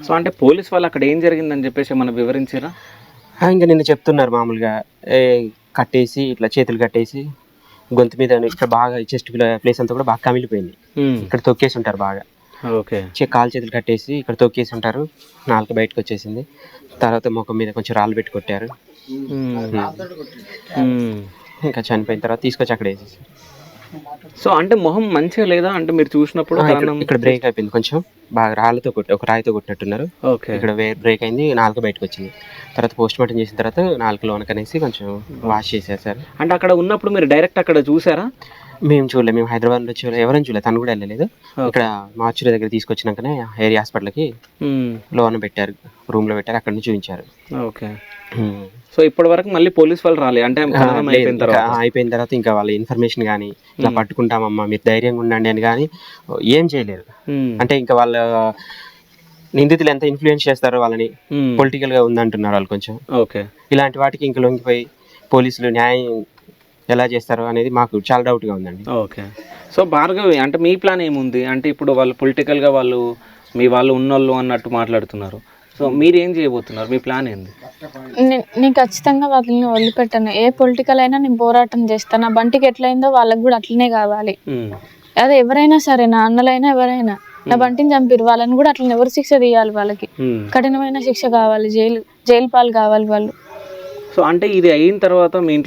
So అంటే police వాళ్ళు అక్కడ ఏం జరిగిందని చెప్పేసి ఏమన్నా వివరించారా? ఇంకా నిన్న చెప్తున్నారు మామూలుగా కట్టేసి ఇట్లా చేతులు కట్టేసి గొంతు మీద ఇక్కడ బాగా చెస్ట్ ప్లేస్ అంతా కూడా బాగా కమిలిపోయింది. ఇక్కడ తొక్కేసి ఉంటారు బాగా. ఓకే. కాలు చేతులు కట్టేసి ఇక్కడ తొక్కేసి ఉంటారు. నాలుక బయటకు వచ్చేసింది. తర్వాత ముఖం మీద కొంచెం రాళ్ళు పెట్టి కొట్టారు. ఇంకా చనిపోయిన తర్వాత తీసుకొచ్చి అక్కడ వేసేసి. సో అంటే మొహం మంచిగా లేదా అంటే మీరు చూసినప్పుడు? ఇక్కడ బ్రేక్ అయిపోయింది, కొంచెం బాగా రాళ్ళతో ఒక రాయితో కొట్టినట్టున్నారు. ఓకే. ఇక్కడ బ్రేక్ అయింది, నాలుక బయటకు వచ్చింది. తర్వాత పోస్ట్ మార్టం చేసిన తర్వాత నాలుకలో వనకనేసి కొంచెం వాష్ చేశారు సార్. అంటే అక్కడ ఉన్నప్పుడు మీరు డైరెక్ట్ అక్కడ చూసారా? మేము చూడలేదు, మేము హైదరాబాద్లో చూడలేదు, ఎవరైనా చూడలేదు, తను కూడా వెళ్ళలేదు. ఇక్కడ మార్చురీ దగ్గర తీసుకొచ్చినాకనే ఏరియా హాస్పిటల్కి లోన పెట్టారు, రూమ్లో పెట్టారు, అక్కడ నుంచి చూపించారు. ఓకే. సో ఇప్పటి వరకు మళ్ళీ పోలీస్ వాళ్ళు రాలే అంటే అయిపోయిన తర్వాత ఇంకా వాళ్ళ ఇన్ఫర్మేషన్ కానీ ఇలా పట్టుకుంటామమ్మా మీరు ధైర్యంగా ఉండండి అని కానీ ఏం చేయలేరు. అంటే ఇంకా వాళ్ళ నిందితులు ఎంత ఇన్ఫ్లుయెన్స్ చేస్తారో వాళ్ళని, పొలిటికల్ గా ఉందంటున్నారు వాళ్ళు కొంచెం. ఓకే. ఇలాంటి వాటికి ఇంకా లొంగిపోయి పోలీసులు న్యాయం ఎలా చేస్తారో అనేది మాకు చాలా డౌట్గా ఉందండి. ఓకే. సో భార్గవి అంటే మీ ప్లాన్ ఏముంది అంటే ఇప్పుడు వాళ్ళు పొలిటికల్గా వాళ్ళు మీ వాళ్ళు ఉన్నోళ్ళు అన్నట్టు మాట్లాడుతున్నారు. సో మీరు ఏం చేయబోతున్నారు, మీ ప్లాన్ ఏంది? నేను ఖచ్చితంగా వాళ్ళని వదిలిపెట్టాను. ఏ పొలిటికల్ అయినా నేను పోరాటం చేస్తాను. నా బంటికి ఎట్లయిందో వాళ్ళకి కూడా అట్లనే కావాలి. అదే ఎవరైనా సరే, నా అన్నలైనా ఎవరైనా నా బంటిని చంపిరు, వాళ్ళని కూడా అట్లా ఎవరు శిక్ష తీయాలి, వాళ్ళకి కఠినమైన శిక్ష కావాలి, జైలు పాలు కావాలి వాళ్ళు. సో అంటే ఇది అయిన తర్వాత మీ